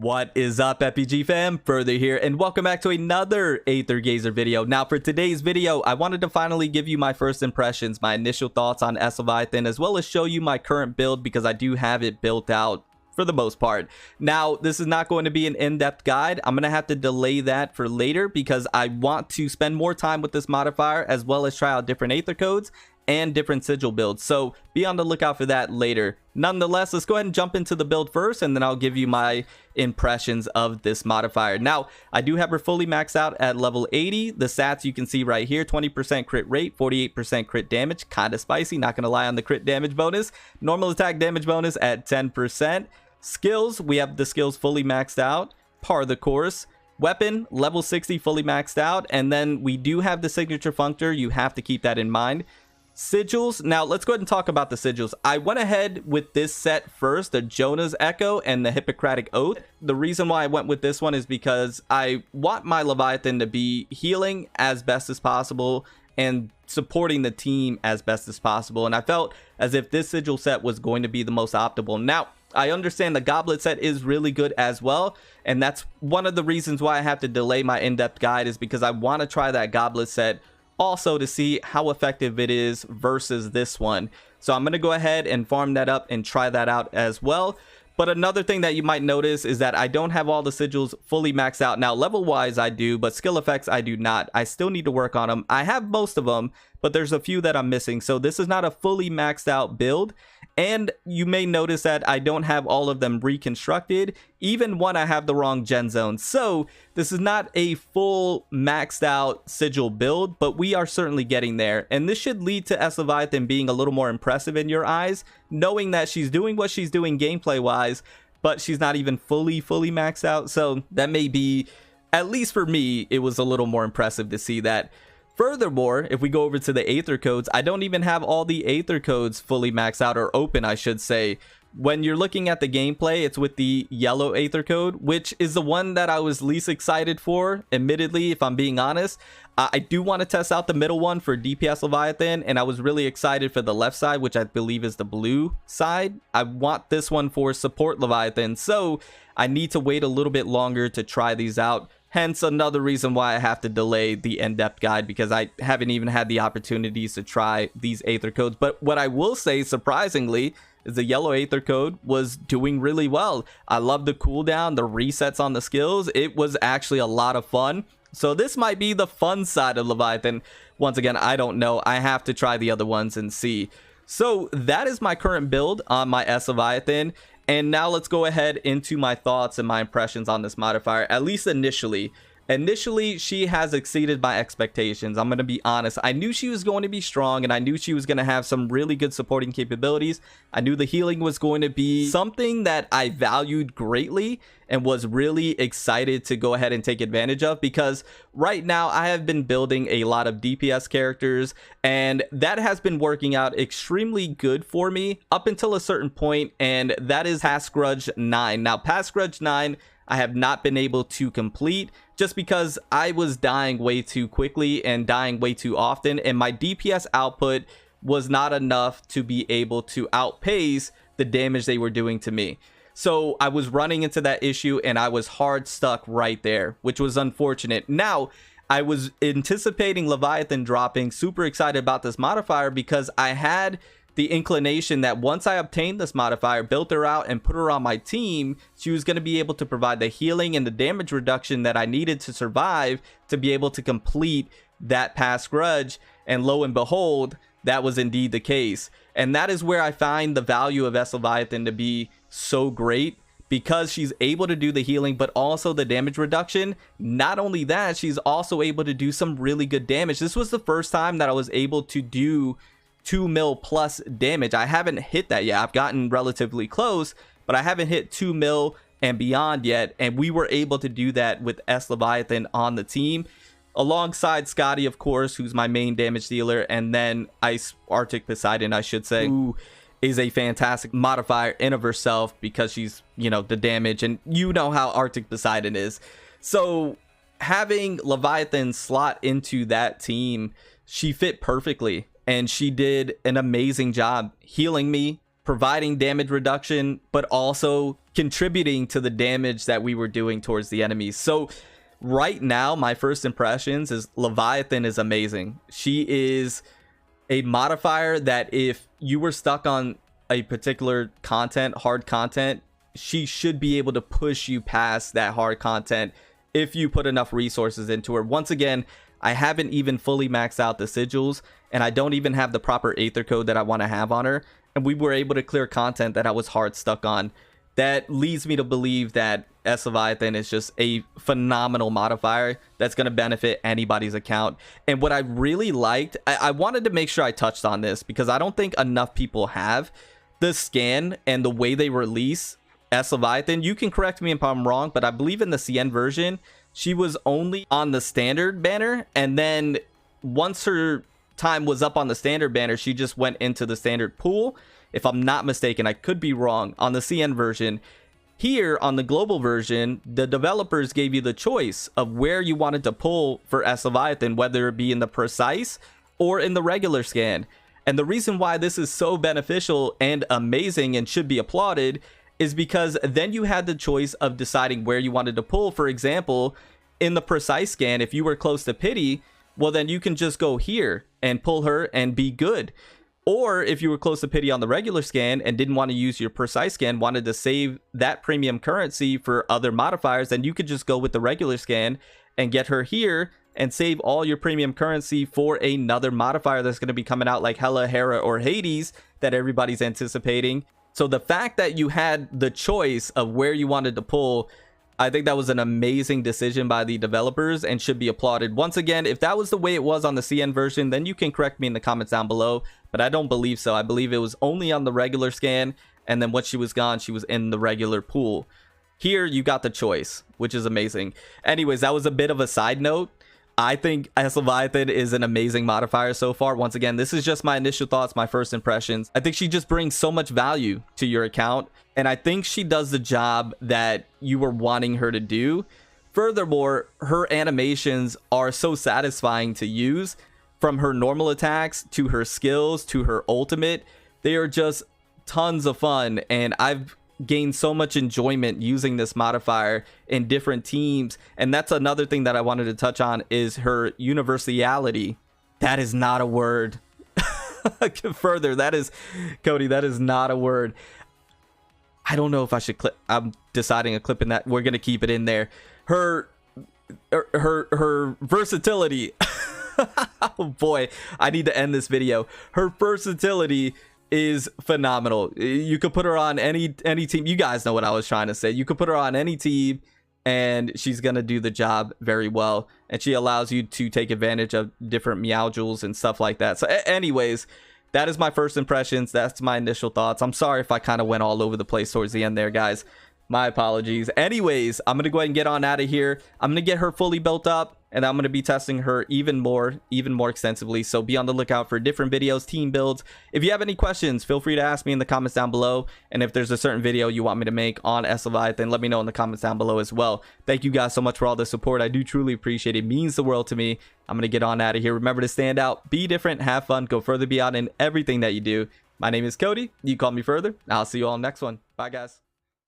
What is up, FPG fam? Further here, and welcome back to another Aether Gazer video. Now, for today's video, I wanted to finally give you my first impressions, my initial thoughts on Leviathan, as well as show you my current build because I do have it built out for the most part. Now, this is not going to be an in-depth guide. I'm going to have to delay that for later because I want to spend more time with this modifier as well as try out different Aether codes and different sigil builds, so be on the lookout for that later. Nonetheless, let's go ahead and jump into the build first, and then I'll give you my impressions of this modifier. Now, I do have her fully maxed out at level 80. The stats you can see right here: 20% crit rate, 48% crit damage, kind of spicy, not gonna lie on the crit damage bonus. Normal attack damage bonus at 10%. Skills, we have the skills fully maxed out, par the course. Weapon, level 60, fully maxed out, and then we do have the signature functor. You have to keep that in mind. Sigils. Now let's go ahead and talk about the sigils. I went ahead with this set first, the Jonah's Echo and the Hippocratic Oath. The reason why I went with this one is because I want my Leviathan to be healing as best as possible and supporting the team as best as possible, and I felt as if this sigil set was going to be the most optimal. Now, I understand the goblet set is really good as well, and that's one of the reasons why I have to delay my in-depth guide, is because I want to try that goblet set also to see how effective it is versus this one. So I'm going to go ahead and farm that up and try that out as well. But another thing that you might notice is that I don't have all the sigils fully maxed out. Now, level wise I do, but skill effects I do not. I still need to work on them. I have most of them, but there's a few that I'm missing. So this is not a fully maxed out build. And you may notice that I don't have all of them reconstructed, even when I have the wrong gen zone. So this is not a full maxed out sigil build, but we are certainly getting there. And this should lead to Leviathan being a little more impressive in your eyes, knowing that she's doing what she's doing gameplay wise, but she's not even fully maxed out. So that may be, at least for me, it was a little more impressive to see that. Furthermore, if we go over to the Aether codes, I don't even have all the Aether codes fully maxed out, or open, I should say. When you're looking at the gameplay, it's with the yellow Aether code, which is the one that I was least excited for, admittedly, if I'm being honest. I do want to test out the middle one for DPS Leviathan, and I was really excited for the left side, which I believe is the blue side. I want this one for support Leviathan, so I need to wait a little bit longer to try these out. Hence another reason why I have to delay the in-depth guide, because I haven't even had the opportunities to try these Aether codes. But what I will say, surprisingly, is the yellow Aether code was doing really well. I love the cooldown, the resets on the skills. It was actually a lot of fun. So this might be the fun side of Leviathan. Once again, I don't know. I have to try the other ones and see. So that is my current build on my Leviathan. And now let's go ahead into my thoughts and my impressions on this modifier, at least initially. Initially, she has exceeded my expectations. I'm going to be honest. I knew she was going to be strong, and I knew she was going to have some really good supporting capabilities. I knew the healing was going to be something that I valued greatly and was really excited to go ahead and take advantage of, because right now I have been building a lot of DPS characters, and that has been working out extremely good for me up until a certain point, and that is Past Grudge 9. Now, Past Grudge 9, I have not been able to complete just because I was dying way too quickly and dying way too often, and my DPS output was not enough to be able to outpace the damage they were doing to me. So I was running into that issue, and I was hard stuck right there, which was unfortunate. Now, I was anticipating Leviathan dropping, super excited about this modifier, because I had the inclination that once I obtained this modifier, built her out, and put her on my team, she was going to be able to provide the healing and the damage reduction that I needed to survive to be able to complete that Past Grudge. And lo and behold, that was indeed the case. And that is where I find the value of Leviathan to be so great, because she's able to do the healing but also the damage reduction. Not only that, she's also able to do some really good damage. This was the first time that I was able to do 2 mil plus damage. I haven't hit that yet. I've gotten relatively close, but I haven't hit 2 mil and beyond yet, and we were able to do that with Leviathan on the team, alongside Scotty, of course, who's my main damage dealer, and then Ice Arctic Poseidon, I should say, who is a fantastic modifier in of herself, because she's, you know, the damage, and you know how Arctic Poseidon is. So having Leviathan slot into that team, she fit perfectly, and she did an amazing job healing me, providing damage reduction, but also contributing to the damage that we were doing towards the enemies. So right now, my first impressions is Leviathan is amazing. She is a modifier that if you were stuck on a particular content, hard content, she should be able to push you past that hard content if you put enough resources into her. Once again, I haven't even fully maxed out the sigils, and I don't even have the proper Aether code that I want to have on her, and we were able to clear content that I was hard stuck on. That leads me to believe that Leviathan is just a phenomenal modifier that's going to benefit anybody's account. And what I really liked, I wanted to make sure I touched on this because I don't think enough people have the scan and the way they release Leviathan. You can correct me if I'm wrong, but I believe in the CN version, she was only on the standard banner, and then once her time was up on the standard banner, she just went into the standard pool. If I'm not mistaken, I could be wrong on the CN version. Here on the global version, the developers gave you the choice of where you wanted to pull for Leviathan, whether it be in the precise or in the regular scan. And the reason why this is so beneficial and amazing and should be applauded is because then you had the choice of deciding where you wanted to pull. For example, in the precise scan, if you were close to Pity, well, then you can just go here and pull her and be good. Or if you were close to Pity on the regular scan and didn't want to use your precise scan, wanted to save that premium currency for other modifiers, then you could just go with the regular scan and get her here and save all your premium currency for another modifier that's going to be coming out, like Hela, Hera, or Hades that everybody's anticipating. So the fact that you had the choice of where you wanted to pull, I think that was an amazing decision by the developers and should be applauded. Once again, if that was the way it was on the CN version, then you can correct me in the comments down below, but I don't believe so. I believe it was only on the regular scan, and then once she was gone, she was in the regular pool. Here, you got the choice, which is amazing. Anyways, that was a bit of a side note. I think Leviathan is an amazing modifier so far. Once again, this is just my initial thoughts, my first impressions. I think she just brings so much value to your account, and I think she does the job that you were wanting her to do. Furthermore, her animations are so satisfying to use, from her normal attacks to her skills to her ultimate. They are just tons of fun, and I've gained so much enjoyment using this modifier in different teams. And that's another thing that I wanted to touch on, is her universality. That is not a word. Further, that is, Cody, that is not a word. I don't know if I should clip. I'm deciding a clip in that. We're gonna keep it in there. Her versatility. Oh boy, I need to end this video. Her versatility is phenomenal. You could put her on any team. You guys know what I was trying to say. You could put her on any team and she's gonna do the job very well, and she allows you to take advantage of different meow jewels and stuff like that. So anyways, that is my first impressions. That's my initial thoughts. I'm sorry if I kind of went all over the place towards the end there, guys. My apologies. Anyways, I'm gonna go ahead and get on out of here. I'm gonna get her fully built up, and I'm going to be testing her even more extensively. So be on the lookout for different videos, team builds. If you have any questions, feel free to ask me in the comments down below. And if there's a certain video you want me to make on Leviathan, let me know in the comments down below as well. Thank you guys so much for all the support. I do truly appreciate it. It means the world to me. I'm going to get on out of here. Remember to stand out, be different, have fun, go further beyond in everything that you do. My name is Cody. You call me further. I'll see you all next one. Bye, guys.